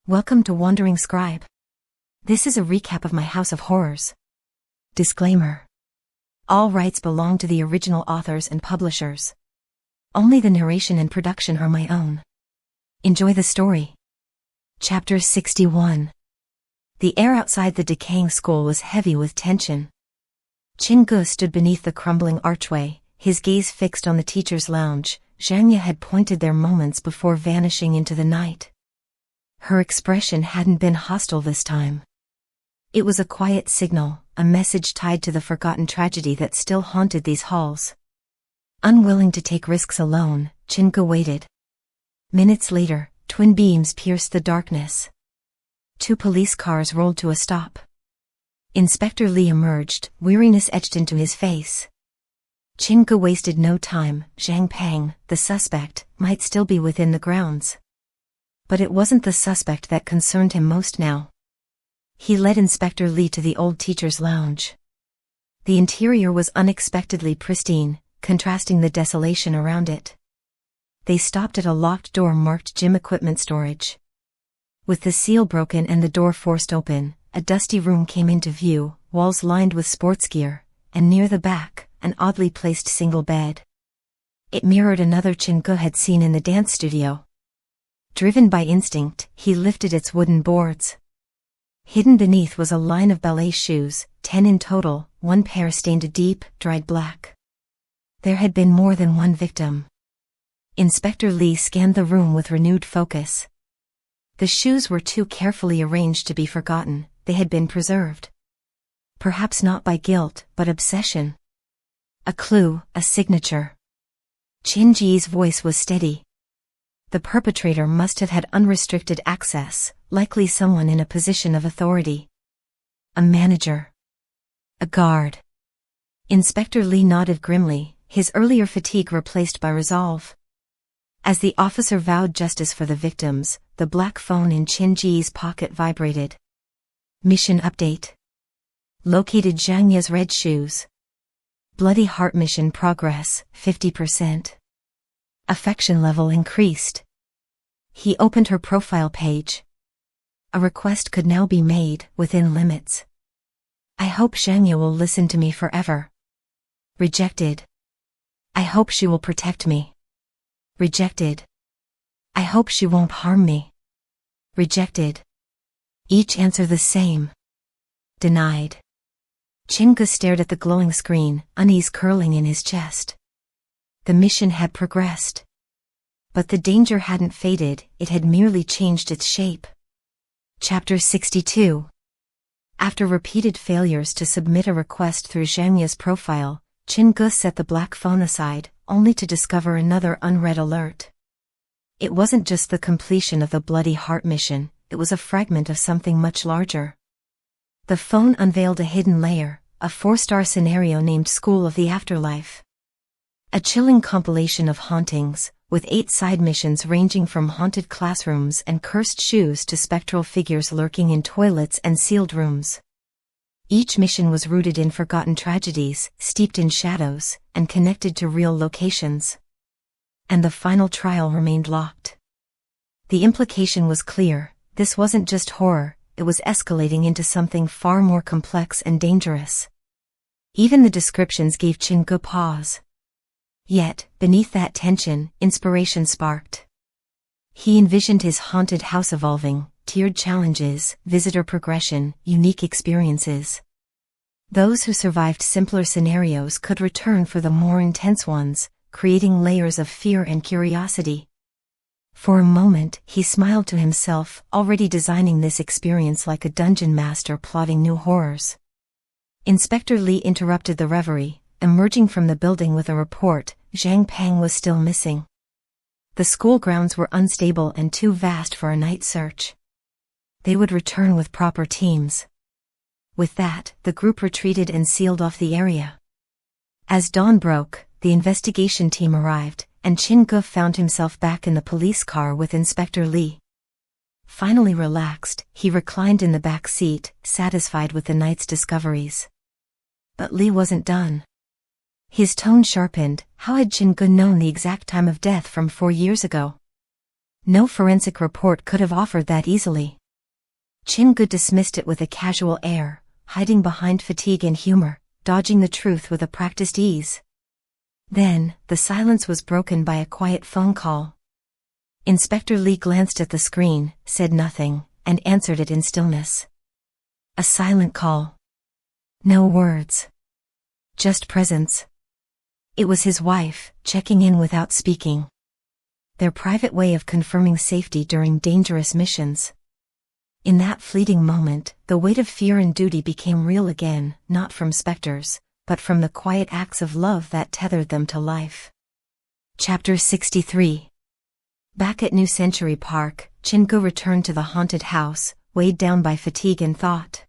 Welcome to Wandering Scribe. This is a recap of my House of Horrors. Disclaimer. All rights belong to the original authors and publishers. Only the narration and production are my own. Enjoy the story. Chapter 61. The air outside the decaying school was heavy with tension. Chen Ge stood beneath the crumbling archway, his gaze fixed on the teacher's lounge. Chen Ge had pointed there moments before vanishing into the night. Her expression hadn't been hostile this time. It was a quiet signal, a message tied to the forgotten tragedy that still haunted these halls. Unwilling to take risks alone, Chen Ge waited. Minutes later, twin beams pierced the darkness. 2 police cars rolled to a stop. Inspector Li emerged, weariness etched into his face. Chen Ge wasted no time. Zhang Peng, the suspect, might still be within the grounds. But it wasn't the suspect that concerned him most now. He led Inspector Li to the old teacher's lounge. The interior was unexpectedly pristine, contrasting the desolation around it. They stopped at a locked door marked gym equipment storage. With the seal broken and the door forced open, a dusty room came into view, walls lined with sports gear, and near the back, an oddly placed single bed. It mirrored another Chen Ge had seen in the dance studio. Driven by instinct, he lifted its wooden boards. Hidden beneath was a line of ballet shoes, 10 in total, 1 pair stained a deep, dried black. There had been more than one victim. Inspector Li scanned the room with renewed focus. The shoes were too carefully arranged to be forgotten. They had been preserved. Perhaps not by guilt, but obsession. A clue, a signature. Chen Ge's voice was steady. The perpetrator must have had unrestricted access, likely someone in a position of authority. A manager. A guard. Inspector Li nodded grimly, his earlier fatigue replaced by resolve. As the officer vowed justice for the victims, the black phone in Chen Ge's pocket vibrated. Mission update. Located Zhang Ye's red shoes. Bloody heart mission progress, 50%. Affection level increased. He opened her profile page. A request could now be made, within limits. I hope Zhang Ye will listen to me forever. Rejected. I hope she will protect me. Rejected. I hope she won't harm me. Rejected. Each answer the same. Denied. Chen Ge stared at the glowing screen, unease curling in his chest. The mission had progressed. But the danger hadn't faded, it had merely changed its shape. Chapter 62. After repeated failures to submit a request through Zhang Ye's profile, Chen Ge set the black phone aside, only to discover another unread alert. It wasn't just the completion of the bloody heart mission, it was a fragment of something much larger. The phone unveiled a hidden layer, a 4-star scenario named School of the Afterlife. A chilling compilation of hauntings, with 8 side missions ranging from haunted classrooms and cursed shoes to spectral figures lurking in toilets and sealed rooms. Each mission was rooted in forgotten tragedies, steeped in shadows, and connected to real locations. And the final trial remained locked. The implication was clear, this wasn't just horror, it was escalating into something far more complex and dangerous. Even the descriptions gave Chen Ge pause. Yet, beneath that tension, inspiration sparked. He envisioned his haunted house evolving, tiered challenges, visitor progression, unique experiences. Those who survived simpler scenarios could return for the more intense ones, creating layers of fear and curiosity. For a moment, he smiled to himself, already designing this experience like a dungeon master plotting new horrors. Inspector Li interrupted the reverie. Emerging from the building with a report, Zhang Peng was still missing. The school grounds were unstable and too vast for a night search. They would return with proper teams. With that, the group retreated and sealed off the area. As dawn broke, the investigation team arrived, and Chen Ge found himself back in the police car with Inspector Li. Finally relaxed, he reclined in the back seat, satisfied with the night's discoveries. But Li wasn't done. His tone sharpened. How had Chen Ge known the exact time of death from 4 years ago? No forensic report could have offered that easily. Chen Ge dismissed it with a casual air, hiding behind fatigue and humor, dodging the truth with a practiced ease. Then, the silence was broken by a quiet phone call. Inspector Li glanced at the screen, said nothing, and answered it in stillness. A silent call. No words. Just presence. It was his wife, checking in without speaking. Their private way of confirming safety during dangerous missions. In that fleeting moment, the weight of fear and duty became real again, not from specters, but from the quiet acts of love that tethered them to life. Chapter 63. Back at New Century Park, Chen Ge returned to the haunted house, weighed down by fatigue and thought.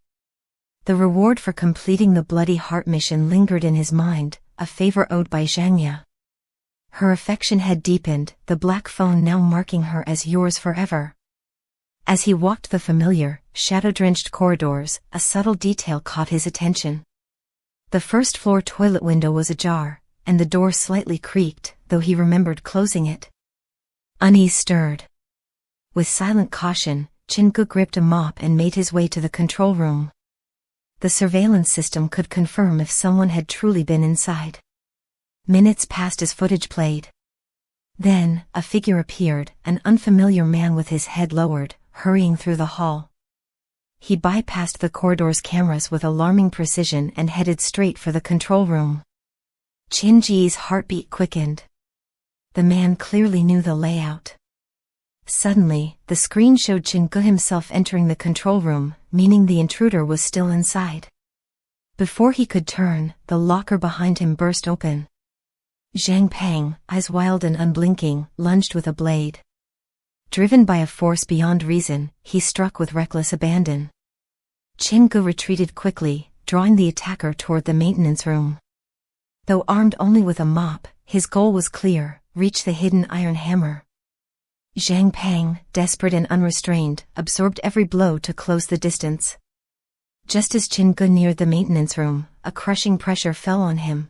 The reward for completing the Bloody Heart mission lingered in his mind, a favor owed by Chen Ge. Her affection had deepened, the black phone now marking her as yours forever. As he walked the familiar, shadow-drenched corridors, a subtle detail caught his attention. The first-floor toilet window was ajar, and the door slightly creaked, though he remembered closing it. Unease stirred. With silent caution, Chen Ge gripped a mop and made his way to the control room. The surveillance system could confirm if someone had truly been inside. Minutes passed as footage played. Then, a figure appeared, an unfamiliar man with his head lowered, hurrying through the hall. He bypassed the corridor's cameras with alarming precision and headed straight for the control room. Chen Ge's heartbeat quickened. The man clearly knew the layout. Suddenly, the screen showed Chen Ge himself entering the control room, meaning the intruder was still inside. Before he could turn, the locker behind him burst open. Zhang Peng, eyes wild and unblinking, lunged with a blade. Driven by a force beyond reason, he struck with reckless abandon. Chen Ge retreated quickly, drawing the attacker toward the maintenance room. Though armed only with a mop, his goal was clear: reach the hidden iron hammer. Zhang Peng, desperate and unrestrained, absorbed every blow to close the distance. Just as Chen Ge neared the maintenance room, a crushing pressure fell on him.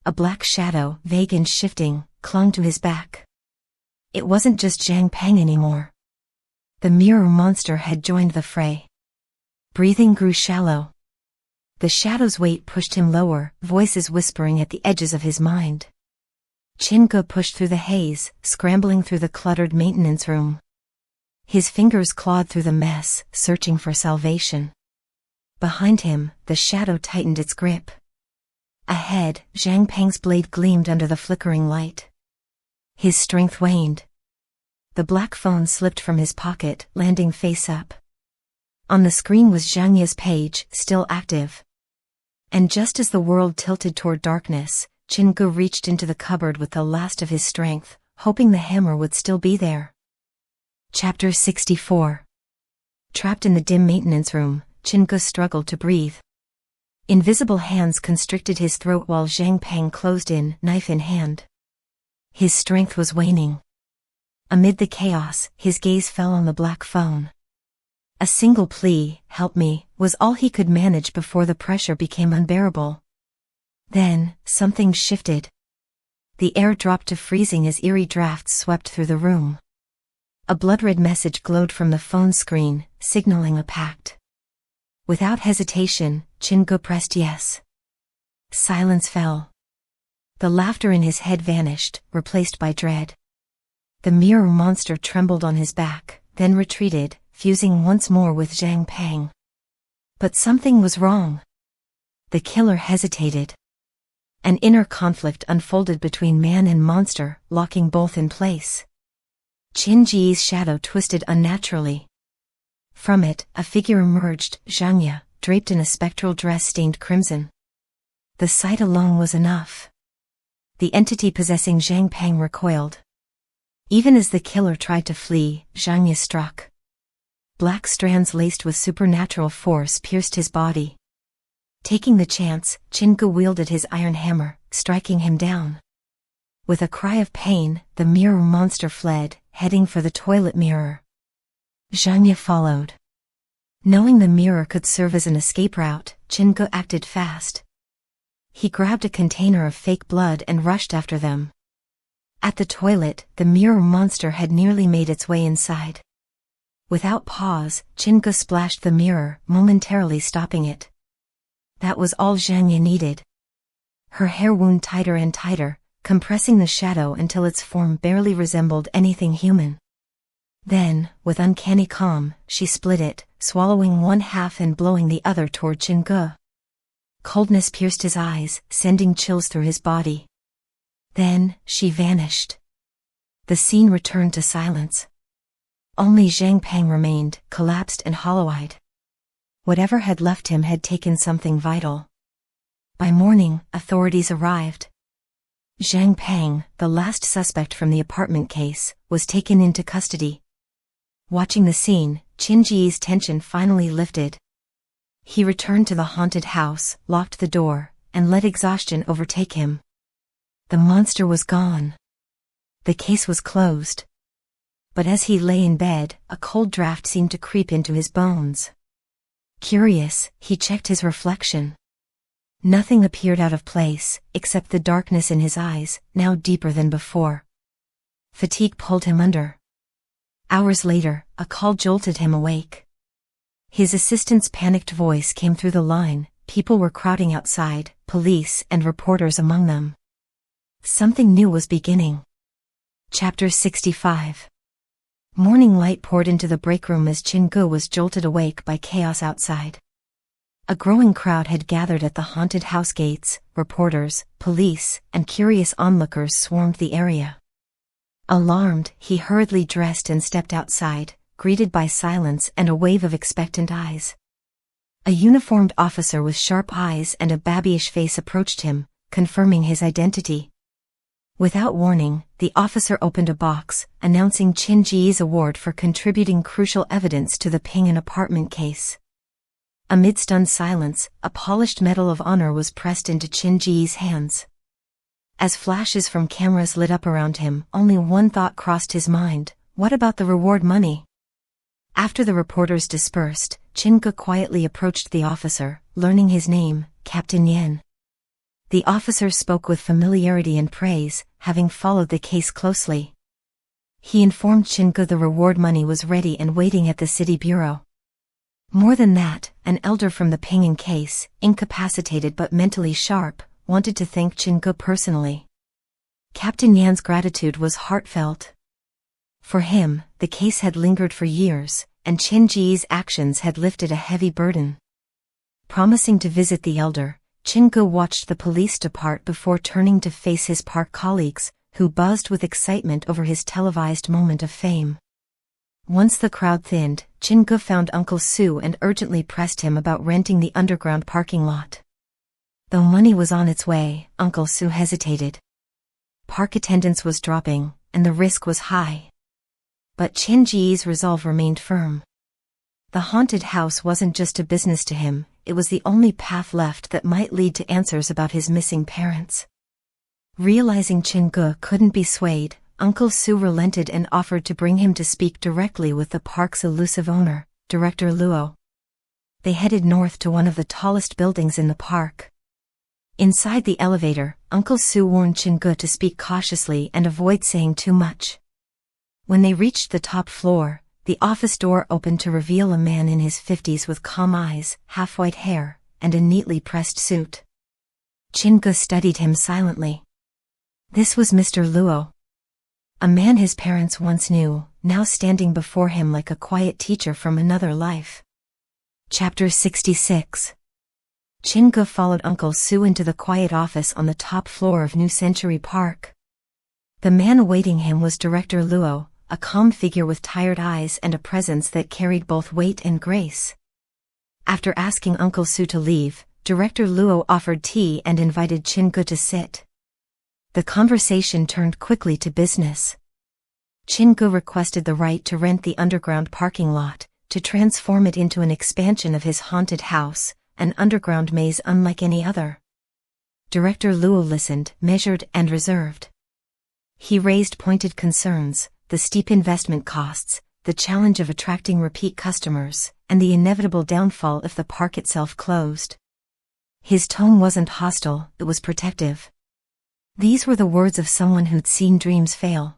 A black shadow, vague and shifting, clung to his back. It wasn't just Zhang Peng anymore. The mirror monster had joined the fray. Breathing grew shallow. The shadow's weight pushed him lower, voices whispering at the edges of his mind. Chen Ge pushed through the haze, scrambling through the cluttered maintenance room. His fingers clawed through the mess, searching for salvation. Behind him, the shadow tightened its grip. Ahead, Zhang Peng's blade gleamed under the flickering light. His strength waned. The black phone slipped from his pocket, landing face up. On the screen was Zhang Ye's page, still active. And just as the world tilted toward darkness, Chen Ge reached into the cupboard with the last of his strength, hoping the hammer would still be there. Chapter 64. Trapped in the dim maintenance room, Chen Ge struggled to breathe. Invisible hands constricted his throat while Zhang Peng closed in, knife in hand. His strength was waning. Amid the chaos, his gaze fell on the black phone. A single plea, "Help me," was all he could manage before the pressure became unbearable. Then, something shifted. The air dropped to freezing as eerie drafts swept through the room. A blood-red message glowed from the phone screen, signaling a pact. Without hesitation, Chen Ge pressed yes. Silence fell. The laughter in his head vanished, replaced by dread. The mirror monster trembled on his back, then retreated, fusing once more with Zhang Peng. But something was wrong. The killer hesitated. An inner conflict unfolded between man and monster, locking both in place. Chen Ge's shadow twisted unnaturally. From it, a figure emerged, Zhang Ye, draped in a spectral dress stained crimson. The sight alone was enough. The entity possessing Zhang Peng recoiled. Even as the killer tried to flee, Zhang Ye struck. Black strands laced with supernatural force pierced his body. Taking the chance, Chen Ge wielded his iron hammer, striking him down. With a cry of pain, the mirror monster fled, heading for the toilet mirror. Zhang Ye followed. Knowing the mirror could serve as an escape route, Chen Ge acted fast. He grabbed a container of fake blood and rushed after them. At the toilet, the mirror monster had nearly made its way inside. Without pause, Chen Ge splashed the mirror, momentarily stopping it. That was all Chen Ge needed. Her hair wound tighter and tighter, compressing the shadow until its form barely resembled anything human. Then, with uncanny calm, she split it, swallowing one half and blowing the other toward Chen Ge. Coldness pierced his eyes, sending chills through his body. Then, she vanished. The scene returned to silence. Only Zhang Peng remained, collapsed and hollow-eyed. Whatever had left him had taken something vital. By morning, authorities arrived. Zhang Peng, the last suspect from the apartment case, was taken into custody. Watching the scene, Chen Ge's tension finally lifted. He returned to the haunted house, locked the door, and let exhaustion overtake him. The monster was gone. The case was closed. But as he lay in bed, a cold draft seemed to creep into his bones. Curious, he checked his reflection. Nothing appeared out of place, except the darkness in his eyes, now deeper than before. Fatigue pulled him under. Hours later, a call jolted him awake. His assistant's panicked voice came through the line. People were crowding outside, police and reporters among them. Something new was beginning. Chapter 65. Morning light poured into the break room as Chen Ge was jolted awake by chaos outside. A growing crowd had gathered at the haunted house gates. Reporters, police, and curious onlookers swarmed the area. Alarmed, he hurriedly dressed and stepped outside, greeted by silence and a wave of expectant eyes. A uniformed officer with sharp eyes and a babyish face approached him, confirming his identity. Without warning, the officer opened a box, announcing Chen Ge's award for contributing crucial evidence to the Ping apartment case. Amid stunned silence, a polished Medal of Honor was pressed into Chen Ge's hands. As flashes from cameras lit up around him, only one thought crossed his mind: what about the reward money? After the reporters dispersed, Chen Ge quietly approached the officer, learning his name, Captain Yan. The officer spoke with familiarity and praise, having followed the case closely. He informed Chen Ge the reward money was ready and waiting at the city bureau. More than that, an elder from the Ping case, incapacitated but mentally sharp, wanted to thank Chen Ge personally. Captain Yan's gratitude was heartfelt. For him, the case had lingered for years, and Chen Ge's actions had lifted a heavy burden. Promising to visit the elder, Chen Ge watched the police depart before turning to face his park colleagues, who buzzed with excitement over his televised moment of fame. Once the crowd thinned, Chen Ge found Uncle Su and urgently pressed him about renting the underground parking lot. Though money was on its way, Uncle Su hesitated. Park attendance was dropping, and the risk was high. But Chen Ge's resolve remained firm. The haunted house wasn't just a business to him, it was the only path left that might lead to answers about his missing parents. Realizing Chen Ge couldn't be swayed, Uncle Su relented and offered to bring him to speak directly with the park's elusive owner, Director Luo. They headed north to one of the tallest buildings in the park. Inside the elevator, Uncle Su warned Chen Ge to speak cautiously and avoid saying too much. When they reached the top floor, the office door opened to reveal a man in his 50s with calm eyes, half-white hair, and a neatly pressed suit. Chen Ge studied him silently. This was Mr. Luo. A man his parents once knew, now standing before him like a quiet teacher from another life. Chapter 66. Chen Ge followed Uncle Su into the quiet office on the top floor of New Century Park. The man awaiting him was Director Luo, a calm figure with tired eyes and a presence that carried both weight and grace. After asking Uncle Su to leave, Director Luo offered tea and invited Chen Ge to sit. The conversation turned quickly to business. Chen Ge requested the right to rent the underground parking lot, to transform it into an expansion of his haunted house, an underground maze unlike any other. Director Luo listened, measured and reserved. He raised pointed concerns: the steep investment costs, the challenge of attracting repeat customers, and the inevitable downfall if the park itself closed. His tone wasn't hostile, it was protective. These were the words of someone who'd seen dreams fail.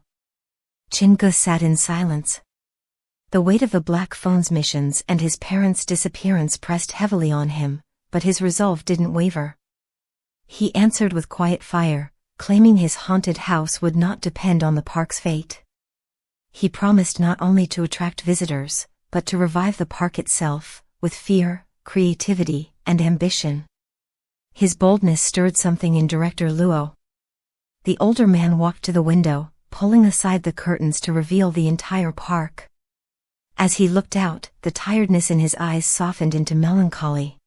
Chen Ge sat in silence. The weight of the Black Phone's missions and his parents' disappearance pressed heavily on him, but his resolve didn't waver. He answered with quiet fire, claiming his haunted house would not depend on the park's fate. He promised not only to attract visitors, but to revive the park itself, with fear, creativity, and ambition. His boldness stirred something in Director Luo. The older man walked to the window, pulling aside the curtains to reveal the entire park. As he looked out, the tiredness in his eyes softened into melancholy.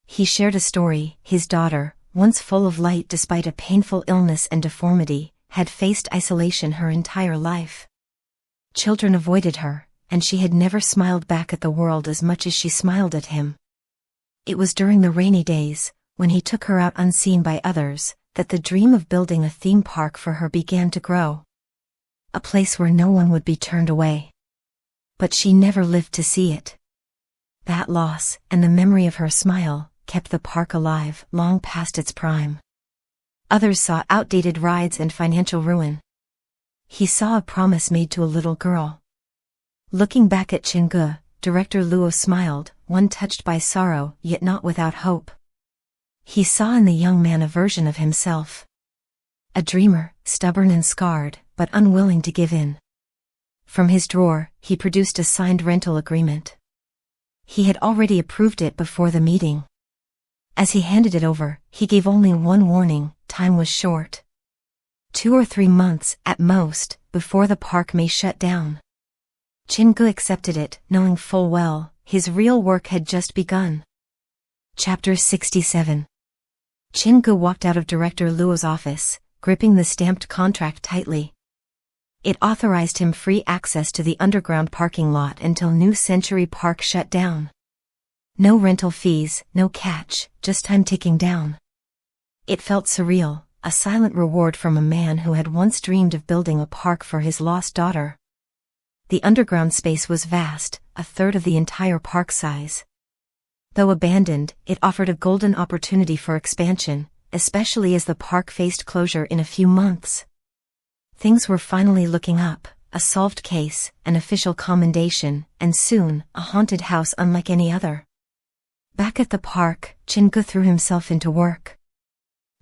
He shared a story. His daughter, once full of light despite a painful illness and deformity, had faced isolation her entire life. Children avoided her, and she had never smiled back at the world as much as she smiled at him. It was during the rainy days, when he took her out unseen by others, that the dream of building a theme park for her began to grow. A place where no one would be turned away. But she never lived to see it. That loss, and the memory of her smile, kept the park alive long past its prime. Others saw outdated rides and financial ruin. He saw a promise made to a little girl. Looking back at Chen Ge, Director Luo smiled, one touched by sorrow, yet not without hope. He saw in the young man a version of himself. A dreamer, stubborn and scarred, but unwilling to give in. From his drawer, he produced a signed rental agreement. He had already approved it before the meeting. As he handed it over, he gave only one warning: time was short. 2 or 3 months, at most, before the park may shut down. Chen Ge accepted it, knowing full well, his real work had just begun. Chapter 67. Chen Ge walked out of Director Luo's office, gripping the stamped contract tightly. It authorized him free access to the underground parking lot until New Century Park shut down. No rental fees, no catch, just time ticking down. It felt surreal, a silent reward from a man who had once dreamed of building a park for his lost daughter. The underground space was vast, a third of the entire park size. Though abandoned, it offered a golden opportunity for expansion, especially as the park faced closure in a few months. Things were finally looking up, a solved case, an official commendation, and soon, a haunted house unlike any other. Back at the park, Chen Ge threw himself into work.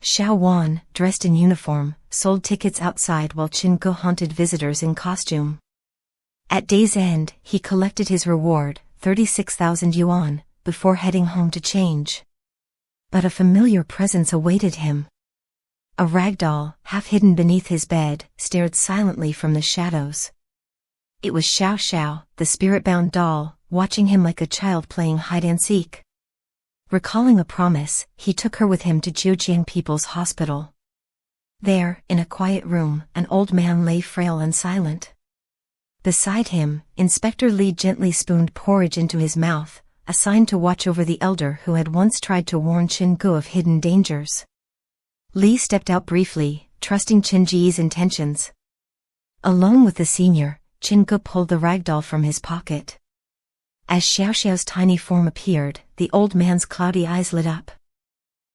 Xiao Wan, dressed in uniform, sold tickets outside while Chen Ge haunted visitors in costume. At day's end, he collected his reward, 36,000 yuan, before heading home to change. But a familiar presence awaited him. A rag doll, half hidden beneath his bed, stared silently from the shadows. It was Xiao Xiao, the spirit-bound doll, watching him like a child playing hide-and-seek. Recalling a promise, he took her with him to Jiujiang People's Hospital. There, in a quiet room, an old man lay frail and silent. Beside him, Inspector Li gently spooned porridge into his mouth, a sign to watch over the elder who had once tried to warn Chen Ge of hidden dangers. Li stepped out briefly, trusting Chen Ge's intentions. Alone with the senior, Chen Ge pulled the ragdoll from his pocket. As Xiao Xiao's tiny form appeared, the old man's cloudy eyes lit up.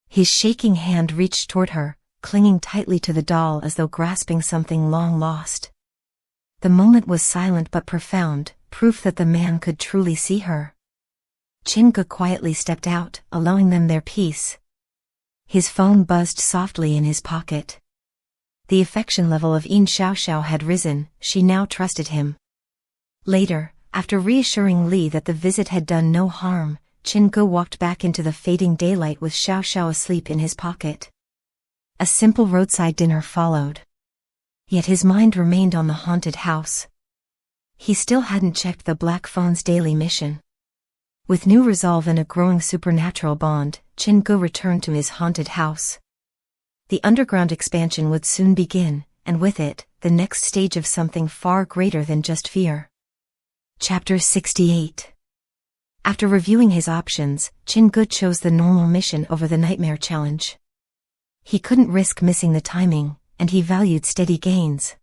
His shaking hand reached toward her, clinging tightly to the doll as though grasping something long lost. The moment was silent but profound, proof that the man could truly see her. Chen Ge quietly stepped out, allowing them their peace. His phone buzzed softly in his pocket. The affection level of Yin Xiao Xiao had risen, she now trusted him. Later, after reassuring Li that the visit had done no harm, Chen Ge walked back into the fading daylight with Xiao Xiao asleep in his pocket. A simple roadside dinner followed. Yet his mind remained on the haunted house. He still hadn't checked the Black Phone's daily mission. With new resolve and a growing supernatural bond, Chen Ge returned to his haunted house. The underground expansion would soon begin, and with it, the next stage of something far greater than just fear. Chapter 68. After reviewing his options, Chen Ge chose the normal mission over the nightmare challenge. He couldn't risk missing the timing, and he valued steady gains.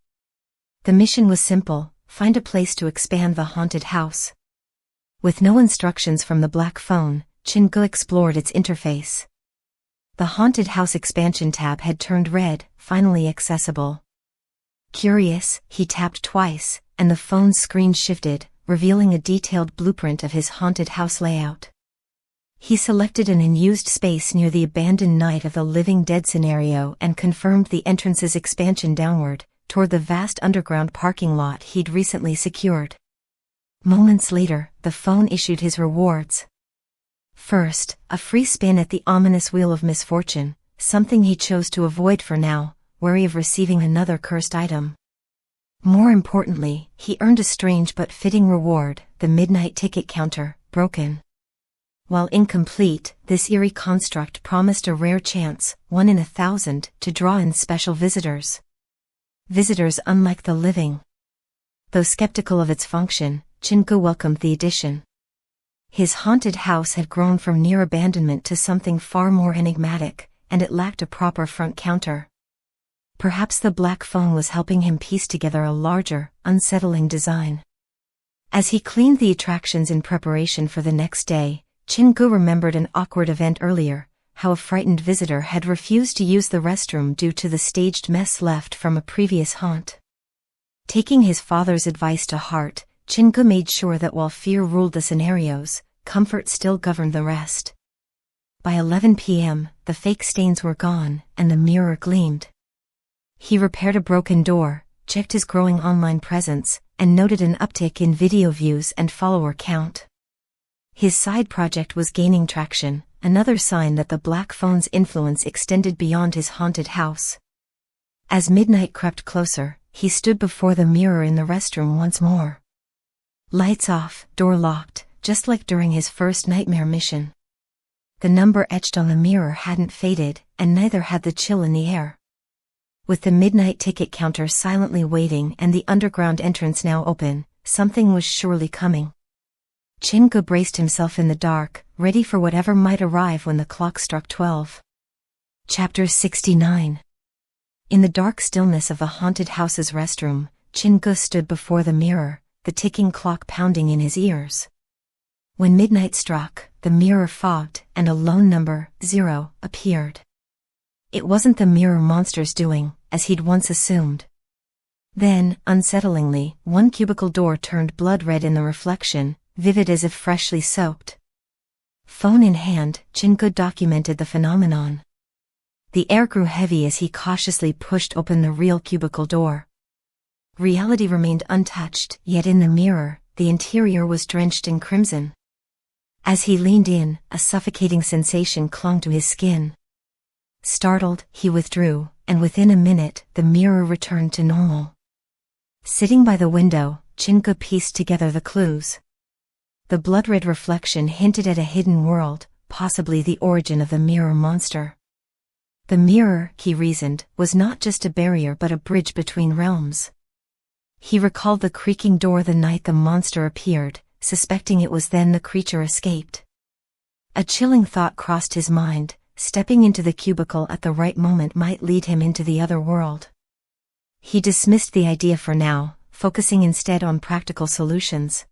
The mission was simple: find a place to expand the haunted house. With no instructions from the Black Phone, Chen Ge explored its interface. The Haunted House expansion tab had turned red, finally accessible. Curious, he tapped twice, and the phone's screen shifted, revealing a detailed blueprint of his haunted house layout. He selected an unused space near the abandoned Night of the Living Dead scenario and confirmed the entrance's expansion downward, toward the vast underground parking lot he'd recently secured. Moments later, the phone issued his rewards. First, a free spin at the ominous Wheel of Misfortune, something he chose to avoid for now, wary of receiving another cursed item. More importantly, he earned a strange but fitting reward, the midnight ticket counter, broken. While incomplete, this eerie construct promised a rare chance, 1 in 1,000, to draw in special visitors. Visitors unlike the living. Though skeptical of its function, Chen Ge welcomed the addition. His haunted house had grown from near abandonment to something far more enigmatic, and it lacked a proper front counter. Perhaps the black phone was helping him piece together a larger, unsettling design. As he cleaned the attractions in preparation for the next day, Chen Ge remembered an awkward event earlier, how a frightened visitor had refused to use the restroom due to the staged mess left from a previous haunt. Taking his father's advice to heart, Chen Ge made sure that while fear ruled the scenarios, comfort still governed the rest. By 11 p.m., the fake stains were gone, and the mirror gleamed. He repaired a broken door, checked his growing online presence, and noted an uptick in video views and follower count. His side project was gaining traction, another sign that the black phone's influence extended beyond his haunted house. As midnight crept closer, he stood before the mirror in the restroom once more. Lights off, door locked, just like during his first nightmare mission. The number etched on the mirror hadn't faded, and neither had the chill in the air. With the midnight ticket counter silently waiting and the underground entrance now open, something was surely coming. Chen Ge braced himself in the dark, ready for whatever might arrive when the clock struck 12. Chapter 69. In the dark stillness of the haunted house's restroom, Chen Ge stood before the mirror, the ticking clock pounding in his ears. When midnight struck, the mirror fogged, and a lone number, 0, appeared. It wasn't the mirror monster's doing, as he'd once assumed. Then, unsettlingly, one cubicle door turned blood red in the reflection, vivid as if freshly soaked. Phone in hand, Chen Ge documented the phenomenon. The air grew heavy as he cautiously pushed open the real cubicle door. Reality remained untouched, yet in the mirror, the interior was drenched in crimson. As he leaned in, a suffocating sensation clung to his skin. Startled, he withdrew, and within a minute, the mirror returned to normal. Sitting by the window, Chen Ge pieced together the clues. The blood-red reflection hinted at a hidden world, possibly the origin of the mirror monster. The mirror, he reasoned, was not just a barrier but a bridge between realms. He recalled the creaking door the night the monster appeared, suspecting it was then the creature escaped. A chilling thought crossed his mind, stepping into the cubicle at the right moment might lead him into the other world. He dismissed the idea for now, focusing instead on practical solutions.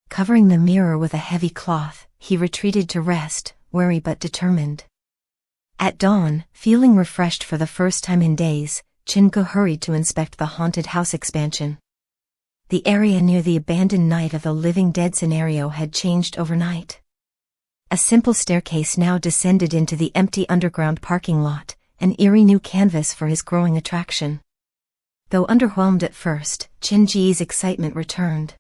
Covering the mirror with a heavy cloth, he retreated to rest, wary but determined. At dawn, feeling refreshed for the first time in days, Chen Ge hurried to inspect the haunted house expansion. The area near the abandoned Night of the Living Dead scenario had changed overnight. A simple staircase now descended into the empty underground parking lot, an eerie new canvas for his growing attraction. Though underwhelmed at first, Chen Ge's excitement returned.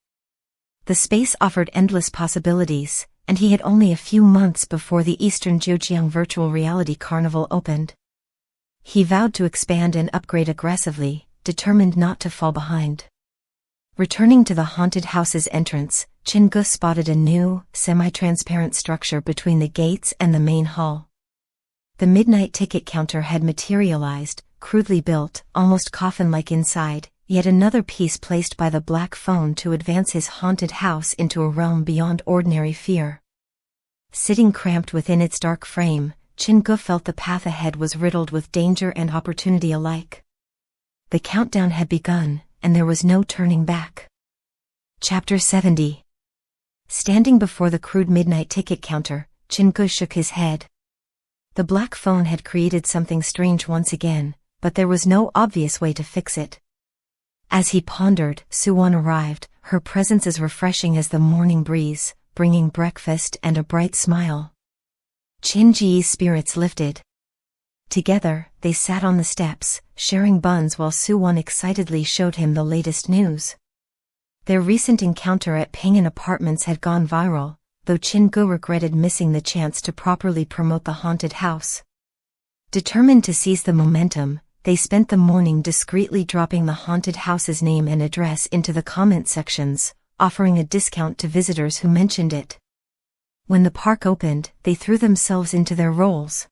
The space offered endless possibilities, and he had only a few months before the Eastern Zhejiang Virtual Reality Carnival opened. He vowed to expand and upgrade aggressively, determined not to fall behind. Returning to the haunted house's entrance, Chen Ge spotted a new, semi-transparent structure between the gates and the main hall. The midnight ticket counter had materialized, crudely built, almost coffin-like inside, yet another piece placed by the black phone to advance his haunted house into a realm beyond ordinary fear. Sitting cramped within its dark frame, Chen Ge felt the path ahead was riddled with danger and opportunity alike. The countdown had begun, and there was no turning back. Chapter 70. Standing before the crude midnight ticket counter, Chen Ge shook his head. The black phone had created something strange once again, but there was no obvious way to fix it. As he pondered, Suwon arrived, her presence as refreshing as the morning breeze, bringing breakfast and a bright smile. Chen Ge's spirits lifted. Together, they sat on the steps, sharing buns while Suwon excitedly showed him the latest news. Their recent encounter at Ping'an Apartments had gone viral, though Chen Ge regretted missing the chance to properly promote the haunted house. Determined to seize the momentum, they spent the morning discreetly dropping the haunted house's name and address into the comment sections, offering a discount to visitors who mentioned it. When the park opened, they threw themselves into their roles.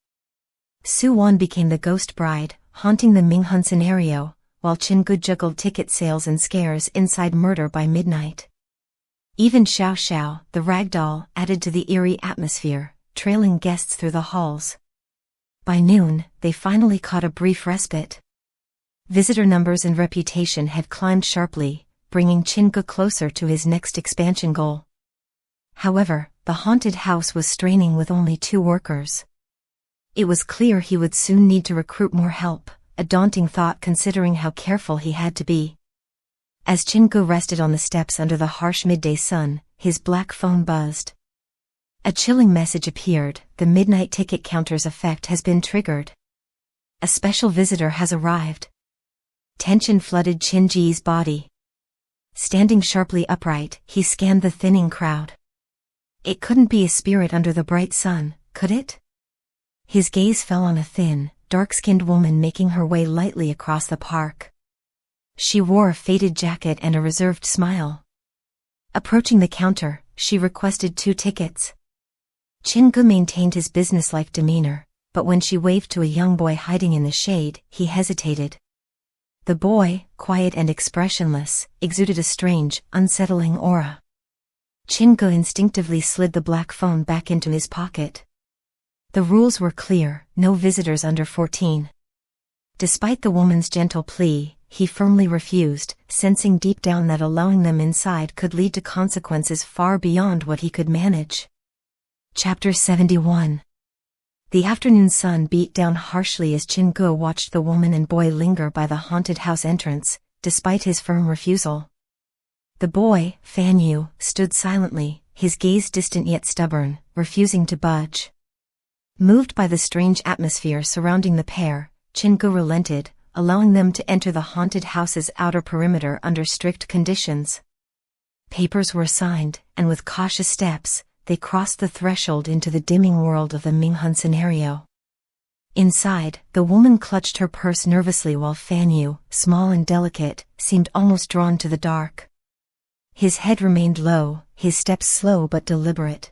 Suwon became the ghost bride, haunting the Minghun scenario, while Chen Ge juggled ticket sales and scares inside Murder by Midnight. Even Xiao Xiao, the ragdoll, added to the eerie atmosphere, trailing guests through the halls. By noon, they finally caught a brief respite. Visitor numbers and reputation had climbed sharply, bringing Chen Ge closer to his next expansion goal. However, the haunted house was straining with only 2 workers. It was clear he would soon need to recruit more help, a daunting thought considering how careful he had to be. As Chen Ge rested on the steps under the harsh midday sun, his black phone buzzed. A chilling message appeared: the midnight ticket counter's effect has been triggered. A special visitor has arrived. Tension flooded Chen Ge's body. Standing sharply upright, he scanned the thinning crowd. It couldn't be a spirit under the bright sun, could it? His gaze fell on a thin, dark-skinned woman making her way lightly across the park. She wore a faded jacket and a reserved smile. Approaching the counter, she requested 2 tickets. Chen Ge maintained his businesslike demeanor, but when she waved to a young boy hiding in the shade, he hesitated. The boy, quiet and expressionless, exuded a strange, unsettling aura. Chen Ge instinctively slid the black phone back into his pocket. The rules were clear: no visitors under 14. Despite the woman's gentle plea, he firmly refused, sensing deep down that allowing them inside could lead to consequences far beyond what he could manage. Chapter 71. The afternoon sun beat down harshly as Chen Ge watched the woman and boy linger by the haunted house entrance, despite his firm refusal. The boy, Fan Yu, stood silently, his gaze distant yet stubborn, refusing to budge. Moved by the strange atmosphere surrounding the pair, Chen Ge relented, allowing them to enter the haunted house's outer perimeter under strict conditions. Papers were signed, and with cautious steps, they crossed the threshold into the dimming world of the Minghun scenario. Inside, the woman clutched her purse nervously while Fan Yu, small and delicate, seemed almost drawn to the dark. His head remained low, his steps slow but deliberate.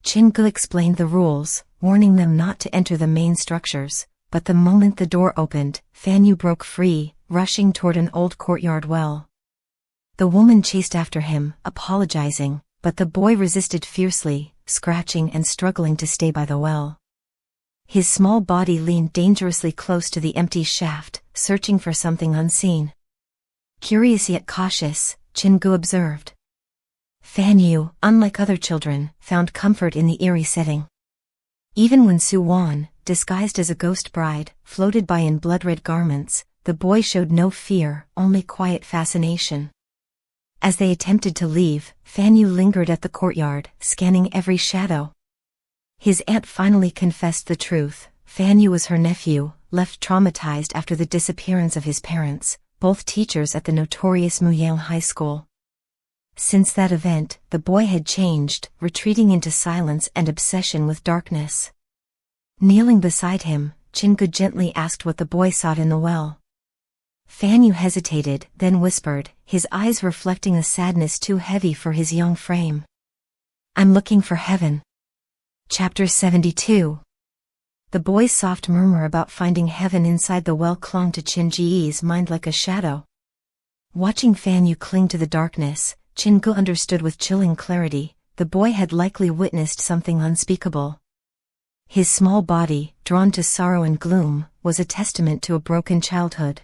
Chen Ge explained the rules, warning them not to enter the main structures, but the moment the door opened, Fan Yu broke free, rushing toward an old courtyard well. The woman chased after him, apologizing, but the boy resisted fiercely, scratching and struggling to stay by the well. His small body leaned dangerously close to the empty shaft, searching for something unseen. Curious yet cautious, Chen Ge observed. Fan Yu, unlike other children, found comfort in the eerie setting. Even when Suwon, disguised as a ghost bride, floated by in blood-red garments, the boy showed no fear, only quiet fascination. As they attempted to leave, Fan Yu lingered at the courtyard, scanning every shadow. His aunt finally confessed the truth: Fan Yu was her nephew, left traumatized after the disappearance of his parents, both teachers at the notorious Muyang High School. Since that event, the boy had changed, retreating into silence and obsession with darkness. Kneeling beside him, Chen Ge gently asked what the boy sought in the well. Fan Yu hesitated, then whispered, his eyes reflecting a sadness too heavy for his young frame. "I'm looking for heaven." Chapter 72. The boy's soft murmur about finding heaven inside the well clung to Chen Ge's mind like a shadow. Watching Fan Yu cling to the darkness, Chen Ge understood with chilling clarity: the boy had likely witnessed something unspeakable. His small body, drawn to sorrow and gloom, was a testament to a broken childhood.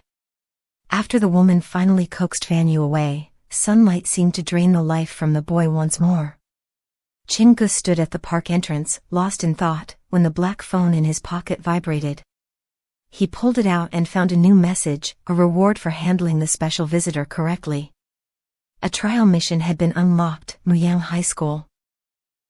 After the woman finally coaxed Fan Yu away, sunlight seemed to drain the life from the boy once more. Chen Ge stood at the park entrance, lost in thought, when the black phone in his pocket vibrated. He pulled it out and found a new message, a reward for handling the special visitor correctly. A trial mission had been unlocked, Muyang High School.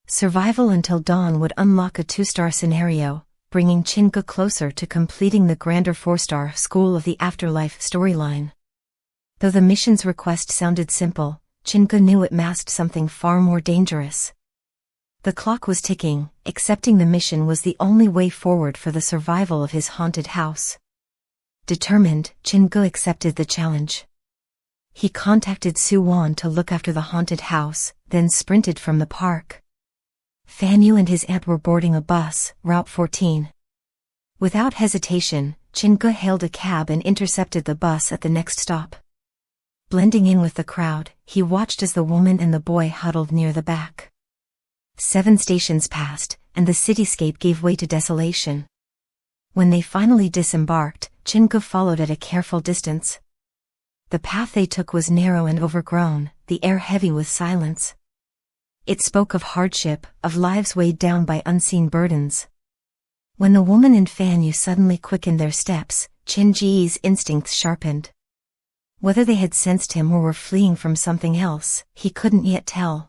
Survival until dawn would unlock a 2-star scenario, bringing Chen Ge closer to completing the grander 4-star School of the Afterlife storyline. Though the mission's request sounded simple, Chen Ge knew it masked something far more dangerous. The clock was ticking. Accepting the mission was the only way forward for the survival of his haunted house. Determined, Chen Ge accepted the challenge. He contacted Su Wan to look after the haunted house, then sprinted from the park. Fan Yu and his aunt were boarding a bus, Route 14. Without hesitation, Chen Ge hailed a cab and intercepted the bus at the next stop. Blending in with the crowd, he watched as the woman and the boy huddled near the back. 7 stations passed, and the cityscape gave way to desolation. When they finally disembarked, Chen Ge followed at a careful distance. The path they took was narrow and overgrown, the air heavy with silence. It spoke of hardship, of lives weighed down by unseen burdens. When the woman and Fan Yu suddenly quickened their steps, Chen Ge's instincts sharpened. Whether they had sensed him or were fleeing from something else, he couldn't yet tell.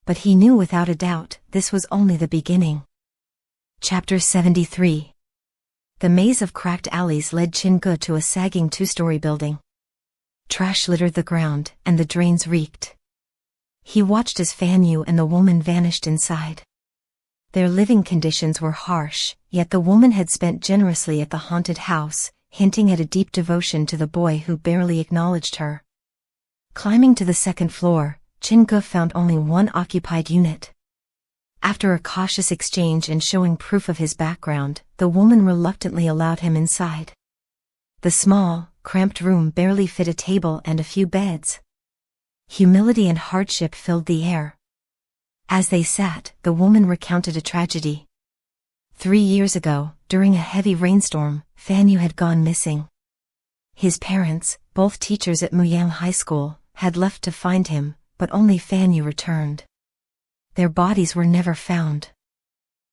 But he knew without a doubt, this was only the beginning. Chapter 73. The maze of cracked alleys led Chen Ge to a sagging 2-story building. Trash littered the ground, and the drains reeked. He watched as Fan Yu and the woman vanished inside. Their living conditions were harsh, yet the woman had spent generously at the haunted house, hinting at a deep devotion to the boy who barely acknowledged her. Climbing to the 2nd floor, Chen Ge found only one occupied unit. After a cautious exchange and showing proof of his background, the woman reluctantly allowed him inside. The small, cramped room barely fit a table and a few beds. Humility and hardship filled the air. As they sat, the woman recounted a tragedy. 3 years ago, during a heavy rainstorm, Fan Yu had gone missing. His parents, both teachers at Muyang High School, had left to find him, but only Fan Yu returned. Their bodies were never found.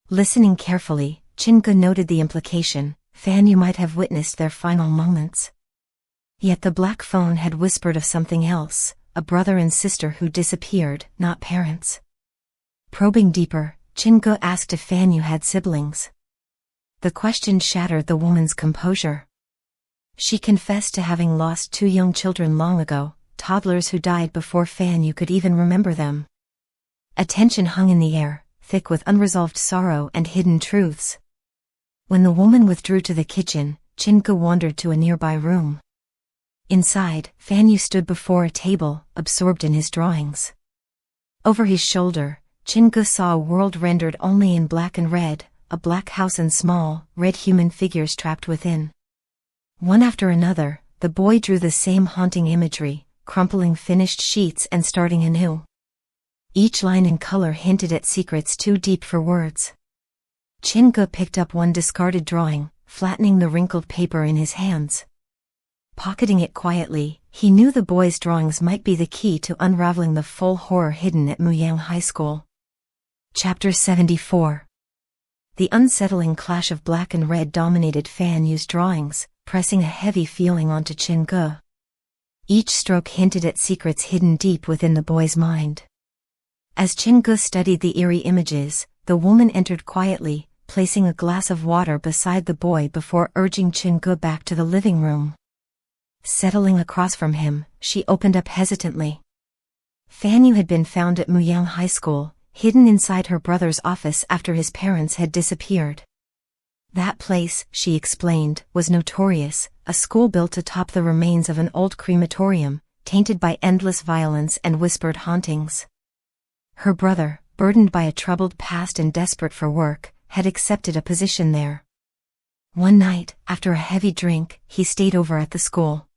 Listening carefully, Chen Ge noted the implication: Fan Yu might have witnessed their final moments. Yet the black phone had whispered of something else, a brother and sister who disappeared, not parents. Probing deeper, Chen Ge asked if Fan Yu had siblings. The question shattered the woman's composure. She confessed to having lost 2 young children long ago, toddlers who died before Fan Yu could even remember them. Attention hung in the air, thick with unresolved sorrow and hidden truths. When the woman withdrew to the kitchen, Chen Ge wandered to a nearby room. Inside, Fan Yu stood before a table, absorbed in his drawings. Over his shoulder, Chen Ge saw a world rendered only in black and red, a black house and small, red human figures trapped within. One after another, the boy drew the same haunting imagery, crumpling finished sheets and starting anew. Each line and color hinted at secrets too deep for words. Chen Ge picked up one discarded drawing, flattening the wrinkled paper in his hands. Pocketing it quietly, he knew the boy's drawings might be the key to unraveling the full horror hidden at Muyang High School. Chapter 74. The unsettling clash of black and red dominated Fan Yu's drawings, pressing a heavy feeling onto Chen Ge. Each stroke hinted at secrets hidden deep within the boy's mind. As Chen Ge studied the eerie images, the woman entered quietly, placing a glass of water beside the boy before urging Chen Ge back to the living room. Settling across from him, she opened up hesitantly. Fan Yu had been found at Muyang High School, hidden inside her brother's office after his parents had disappeared. That place, she explained, was notorious, a school built atop the remains of an old crematorium, tainted by endless violence and whispered hauntings. Her brother, burdened by a troubled past and desperate for work, had accepted a position there. One night, after a heavy drink, he stayed over at the school.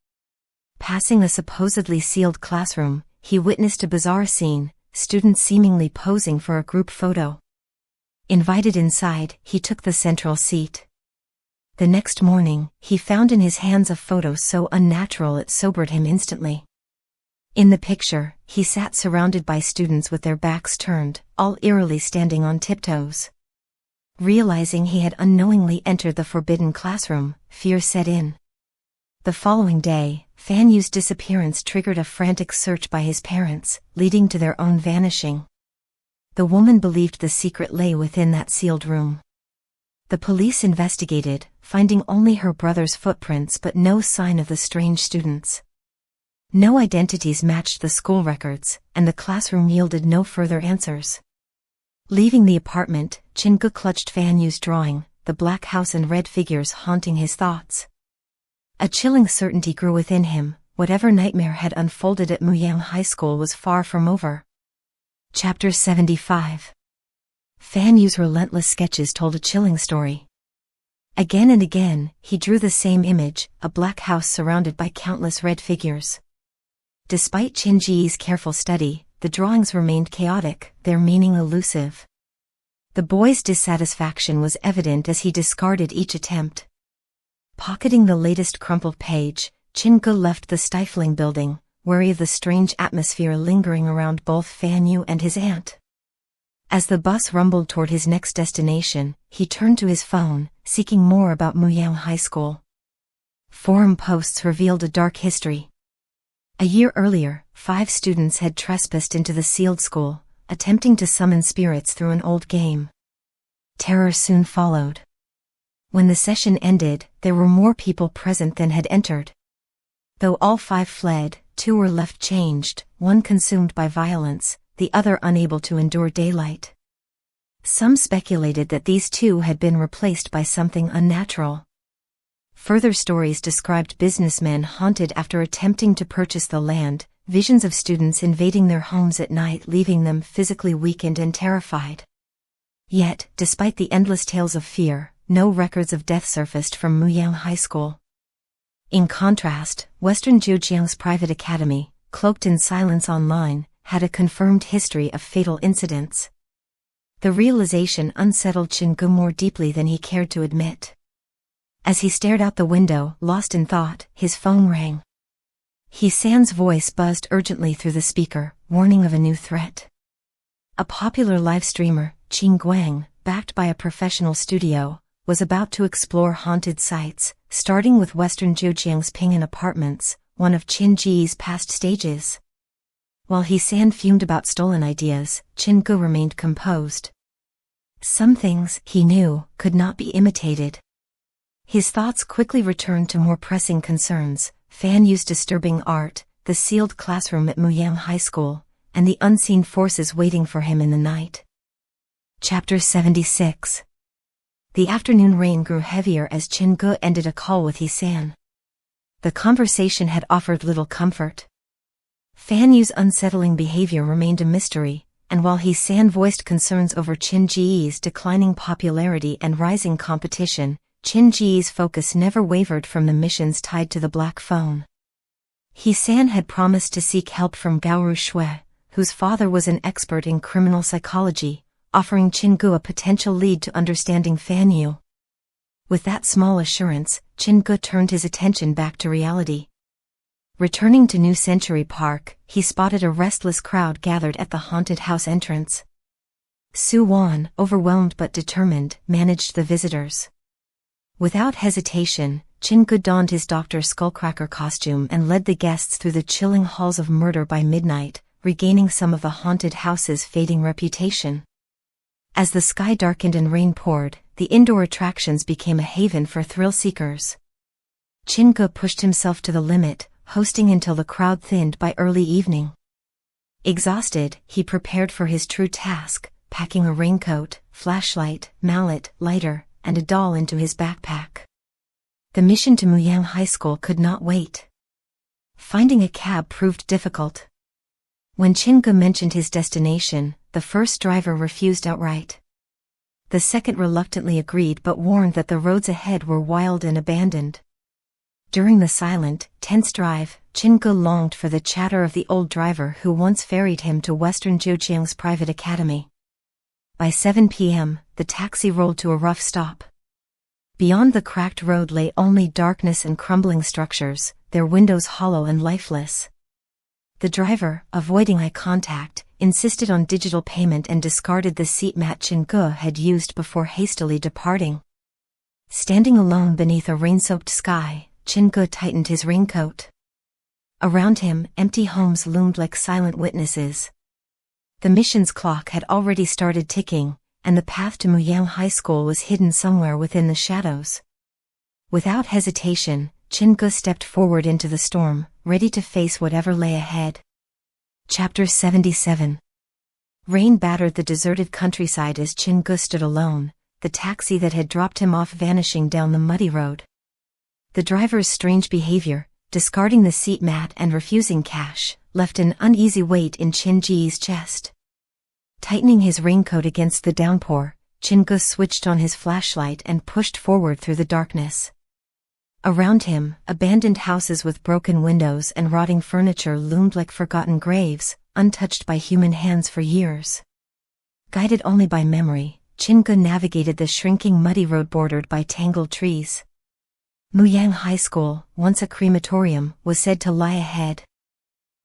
Passing a supposedly sealed classroom, he witnessed a bizarre scene, students seemingly posing for a group photo. Invited inside, he took the central seat. The next morning, he found in his hands a photo so unnatural it sobered him instantly. In the picture, he sat surrounded by students with their backs turned, all eerily standing on tiptoes. Realizing he had unknowingly entered the forbidden classroom, fear set in. The following day, Fan Yu's disappearance triggered a frantic search by his parents, leading to their own vanishing. The woman believed the secret lay within that sealed room. The police investigated, finding only her brother's footprints but no sign of the strange students. No identities matched the school records, and the classroom yielded no further answers. Leaving the apartment, Chen Ge clutched Fan Yu's drawing, the black house and red figures haunting his thoughts. A chilling certainty grew within him, whatever nightmare had unfolded at Muyang High School was far from over. Chapter 75. Fan Yu's relentless sketches told a chilling story. Again and again, he drew the same image, a black house surrounded by countless red figures. Despite Chen Ge's careful study, the drawings remained chaotic, their meaning elusive. The boy's dissatisfaction was evident as he discarded each attempt. Pocketing the latest crumpled page, Chen Ge left the stifling building, wary of the strange atmosphere lingering around both Fan Yu and his aunt. As the bus rumbled toward his next destination, he turned to his phone, seeking more about Muyang High School. Forum posts revealed a dark history. A year earlier, 5 students had trespassed into the sealed school, attempting to summon spirits through an old game. Terror soon followed. When the session ended, there were more people present than had entered. Though all 5 fled, 2 were left changed, one consumed by violence, the other unable to endure daylight. Some speculated that these 2 had been replaced by something unnatural. Further stories described businessmen haunted after attempting to purchase the land, visions of students invading their homes at night leaving them physically weakened and terrified. Yet, despite the endless tales of fear, no records of death surfaced from Muyang High School. In contrast, Western Zhejiang's private academy, cloaked in silence online, had a confirmed history of fatal incidents. The realization unsettled Chen Ge more deeply than he cared to admit. As he stared out the window, lost in thought, his phone rang. He San's voice buzzed urgently through the speaker, warning of a new threat. A popular live streamer, Qing Guang, backed by a professional studio, was about to explore haunted sites, starting with Western Zhejiang's Ping'an Apartments, one of Chen Ge's past stages. While He San fumed about stolen ideas, Chen Ge remained composed. Some things, he knew, could not be imitated. His thoughts quickly returned to more pressing concerns, Fan Yu's disturbing art, the sealed classroom at Muyang High School, and the unseen forces waiting for him in the night. Chapter 76. The afternoon rain grew heavier as Chen Ge ended a call with He San. The conversation had offered little comfort. Fan Yu's unsettling behavior remained a mystery, and while He San voiced concerns over Chen Ge's declining popularity and rising competition, Chen Ge's focus never wavered from the missions tied to the black phone. He San had promised to seek help from Gaoru Shui, whose father was an expert in criminal psychology, offering Chen Ge a potential lead to understanding Fan Yu. With that small assurance, Chen Ge turned his attention back to reality. Returning to New Century Park, he spotted a restless crowd gathered at the haunted house entrance. Su Wan, overwhelmed but determined, managed the visitors. Without hesitation, Chen Ge donned his Dr. Skullcracker costume and led the guests through the chilling halls of murder by midnight, regaining some of the haunted house's fading reputation. As the sky darkened and rain poured, the indoor attractions became a haven for thrill-seekers. Chen Ge pushed himself to the limit, hosting until the crowd thinned by early evening. Exhausted, he prepared for his true task, packing a raincoat, flashlight, mallet, lighter, and a doll into his backpack. The mission to Muyang High School could not wait. Finding a cab proved difficult. When Chen Ge mentioned his destination, the first driver refused outright. The second reluctantly agreed but warned that the roads ahead were wild and abandoned. During the silent, tense drive, Chen Ge longed for the chatter of the old driver who once ferried him to Western Zhejiang's private academy. By 7 p.m., the taxi rolled to a rough stop. Beyond the cracked road lay only darkness and crumbling structures, their windows hollow and lifeless. The driver, avoiding eye contact, insisted on digital payment and discarded the seat mat Chen Ge had used before hastily departing. Standing alone beneath a rain-soaked sky, Chen Ge tightened his raincoat. Around him, empty homes loomed like silent witnesses. The mission's clock had already started ticking, and the path to Muyang High School was hidden somewhere within the shadows. Without hesitation, Chen Ge stepped forward into the storm, ready to face whatever lay ahead. Chapter 77. Rain battered the deserted countryside as Chen Ge stood alone, the taxi that had dropped him off vanishing down the muddy road. The driver's strange behavior, discarding the seat mat and refusing cash, left an uneasy weight in Chen Ge's chest. Tightening his raincoat against the downpour, Chen Ge switched on his flashlight and pushed forward through the darkness. Around him, abandoned houses with broken windows and rotting furniture loomed like forgotten graves, untouched by human hands for years. Guided only by memory, Chen Ge navigated the shrinking muddy road bordered by tangled trees. Muyang High School, once a crematorium, was said to lie ahead.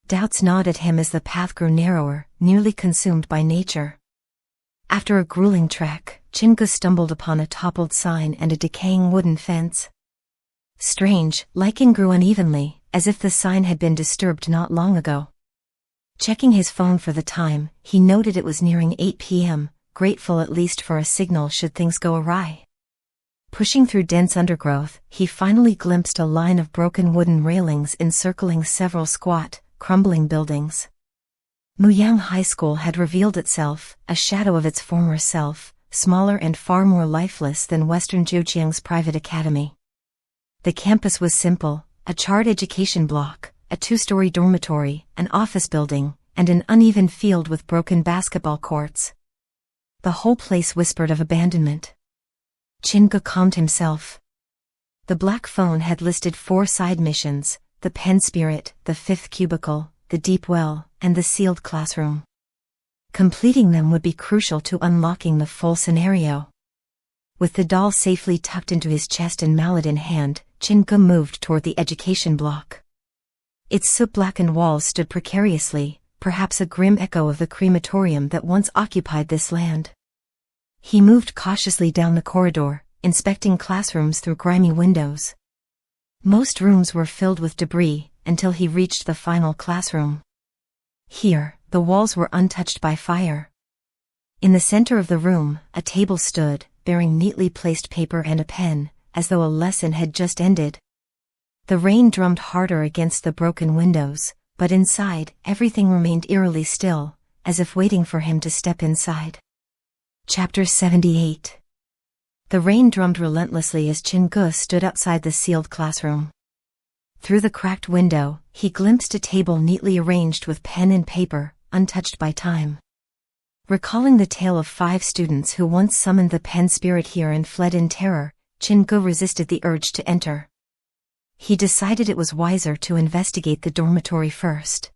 Doubts gnawed at him as the path grew narrower, nearly consumed by nature. After a grueling trek, Chen Ge stumbled upon a toppled sign and a decaying wooden fence. Strange, lichen grew unevenly, as if the sign had been disturbed not long ago. Checking his phone for the time, he noted it was nearing 8 p.m., grateful at least for a signal should things go awry. Pushing through dense undergrowth, he finally glimpsed a line of broken wooden railings encircling several squat, crumbling buildings. Muyang High School had revealed itself, a shadow of its former self, smaller and far more lifeless than Western Zhejiang's private academy. The campus was simple, a charred education block, a 2-story dormitory, an office building, and an uneven field with broken basketball courts. The whole place whispered of abandonment. Chen Ge calmed himself. The black phone had listed 4 side missions: the Pen Spirit, the 5th Cubicle, the Deep Well, and the Sealed Classroom. Completing them would be crucial to unlocking the full scenario. With the doll safely tucked into his chest and mallet in hand, Chen Ge moved toward the education block. Its soot-blackened walls stood precariously, perhaps a grim echo of the crematorium that once occupied this land. He moved cautiously down the corridor, inspecting classrooms through grimy windows. Most rooms were filled with debris, until he reached the final classroom. Here, the walls were untouched by fire. In the center of the room, a table stood, bearing neatly placed paper and a pen, as though a lesson had just ended. The rain drummed harder against the broken windows, but inside, everything remained eerily still, as if waiting for him to step inside. Chapter 78. The rain drummed relentlessly as Chen Ge stood outside the sealed classroom. Through the cracked window, he glimpsed a table neatly arranged with pen and paper, untouched by time. Recalling the tale of 5 students who once summoned the Pen Spirit here and fled in terror, Chen Ge resisted the urge to enter. He decided it was wiser to investigate the dormitory first.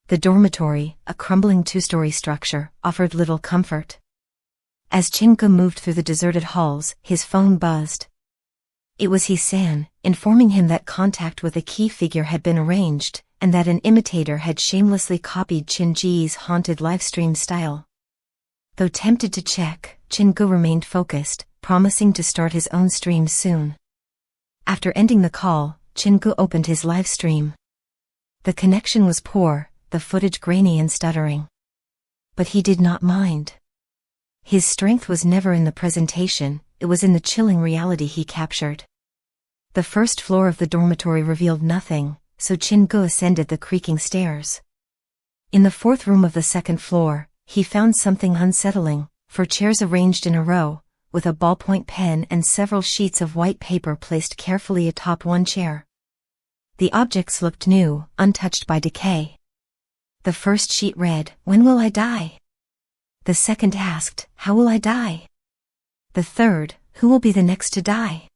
The dormitory, a crumbling 2-story structure, offered little comfort. As Chen Ge moved through the deserted halls, his phone buzzed. It was He-san, informing him that contact with a key figure had been arranged, and that an imitator had shamelessly copied Chen Ge's haunted livestream style. Though tempted to check, Chen Ge remained focused, promising to start his own stream soon. After ending the call, Chen Ge opened his live stream. The connection was poor, the footage grainy and stuttering. But he did not mind. His strength was never in the presentation, it was in the chilling reality he captured. The first floor of the dormitory revealed nothing, so Chen Ge ascended the creaking stairs. In the 4th room of the 2nd floor, he found something unsettling: 4 chairs arranged in a row, with a ballpoint pen and several sheets of white paper placed carefully atop one chair. The objects looked new, untouched by decay. The first sheet read, "When will I die?" The second asked, "How will I die?" The third, "Who will be the next to die?"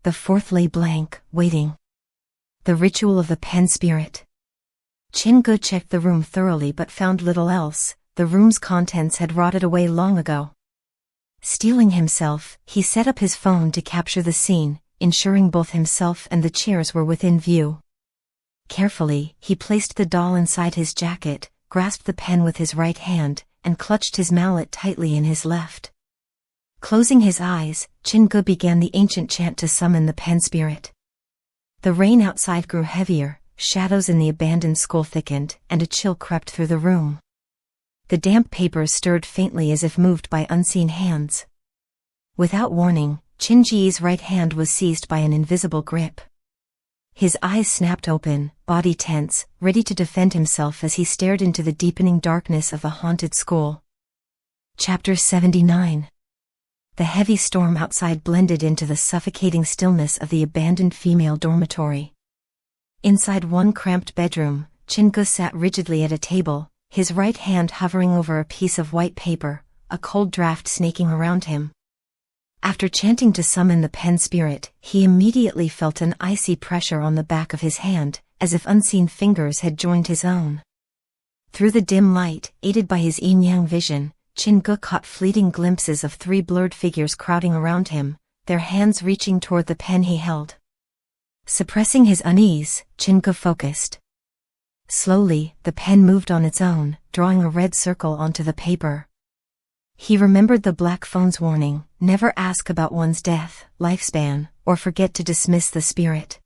The 4th lay blank, waiting. The ritual of the Pen Spirit. Chen Ge checked the room thoroughly but found little else. The room's contents had rotted away long ago. Steeling himself, he set up his phone to capture the scene, ensuring both himself and the chairs were within view. Carefully, he placed the doll inside his jacket, grasped the pen with his right hand, and clutched his mallet tightly in his left. Closing his eyes, Chen Ge began the ancient chant to summon the pen spirit. The rain outside grew heavier, shadows in the abandoned school thickened, and a chill crept through the room. The damp papers stirred faintly as if moved by unseen hands. Without warning, Chen Ge's right hand was seized by an invisible grip. His eyes snapped open, body tense, ready to defend himself as he stared into the deepening darkness of the haunted school. Chapter 79. The heavy storm outside blended into the suffocating stillness of the abandoned female dormitory. Inside one cramped bedroom, Chen Ge sat rigidly at a table, his right hand hovering over a piece of white paper, a cold draft snaking around him. After chanting to summon the pen spirit, he immediately felt an icy pressure on the back of his hand, as if unseen fingers had joined his own. Through the dim light, aided by his yin-yang vision, Chen Ge caught fleeting glimpses of three blurred figures crowding around him, their hands reaching toward the pen he held. Suppressing his unease, Chen Ge focused. Slowly, the pen moved on its own, drawing a red circle onto the paper. He remembered the black phone's warning, never ask about one's death, lifespan, or forget to dismiss the spirit.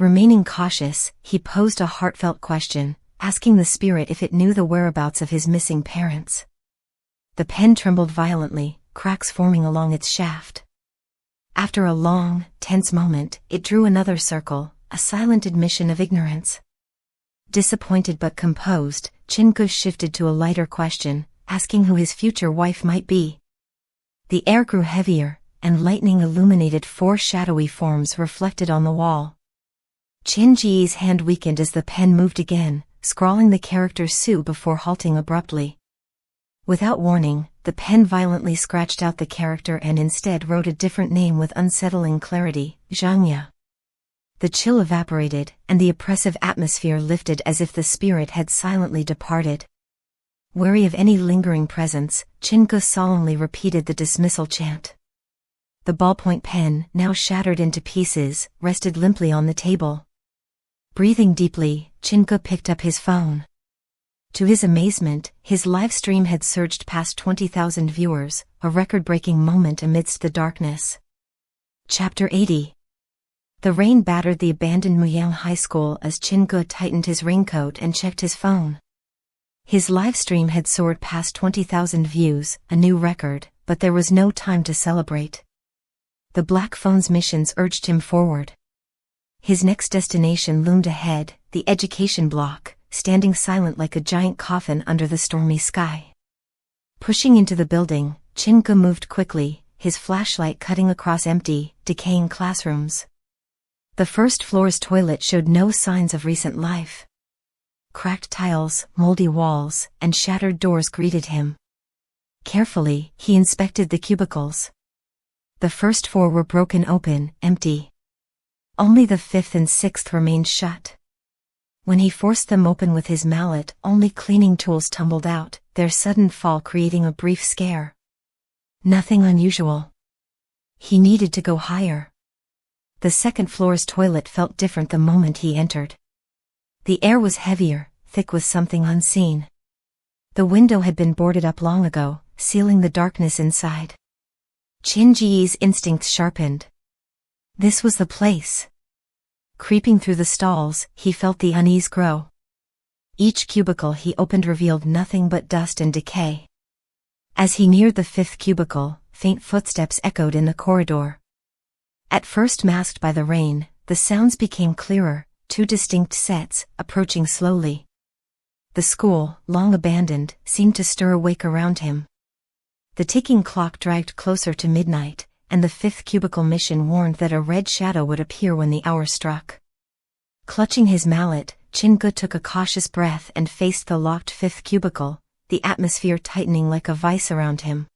Remaining cautious, he posed a heartfelt question, asking the spirit if it knew the whereabouts of his missing parents. The pen trembled violently, cracks forming along its shaft. After a long, tense moment, it drew another circle, a silent admission of ignorance. Disappointed but composed, Chen Ge shifted to a lighter question, asking who his future wife might be. The air grew heavier, and lightning illuminated four shadowy forms reflected on the wall. Chen Ge's hand weakened as the pen moved again, scrawling the character Su before halting abruptly. Without warning, the pen violently scratched out the character and instead wrote a different name with unsettling clarity, Zhangya. The chill evaporated, and the oppressive atmosphere lifted as if the spirit had silently departed. Wary of any lingering presence, Chen Ge solemnly repeated the dismissal chant. The ballpoint pen, now shattered into pieces, rested limply on the table. Breathing deeply, Chen Ge picked up his phone. To his amazement, his live stream had surged past 20,000 viewers, a record-breaking moment amidst the darkness. Chapter 80. The rain battered the abandoned Muyang High School as Chen Ge tightened his raincoat and checked his phone. His live stream had soared past 20,000 views, a new record, but there was no time to celebrate. The black phone's missions urged him forward. His next destination loomed ahead, the education block, standing silent like a giant coffin under the stormy sky. Pushing into the building, Chen Ge moved quickly, his flashlight cutting across empty, decaying classrooms. The first floor's toilet showed no signs of recent life. Cracked tiles, moldy walls, and shattered doors greeted him. Carefully, he inspected the cubicles. The first four were broken open, empty. Only the fifth and sixth remained shut. When he forced them open with his mallet, only cleaning tools tumbled out, their sudden fall creating a brief scare. Nothing unusual. He needed to go higher. The second floor's toilet felt different the moment he entered. The air was heavier, thick with something unseen. The window had been boarded up long ago, sealing the darkness inside. Chen Ge's instincts sharpened. This was the place. Creeping through the stalls, he felt the unease grow. Each cubicle he opened revealed nothing but dust and decay. As he neared the fifth cubicle, faint footsteps echoed in the corridor. At first masked by the rain, the sounds became clearer, two distinct sets, approaching slowly. The school, long abandoned, seemed to stir awake around him. The ticking clock dragged closer to midnight, and the fifth cubicle mission warned that a red shadow would appear when the hour struck. Clutching his mallet, Chen Ge took a cautious breath and faced the locked fifth cubicle, the atmosphere tightening like a vice around him.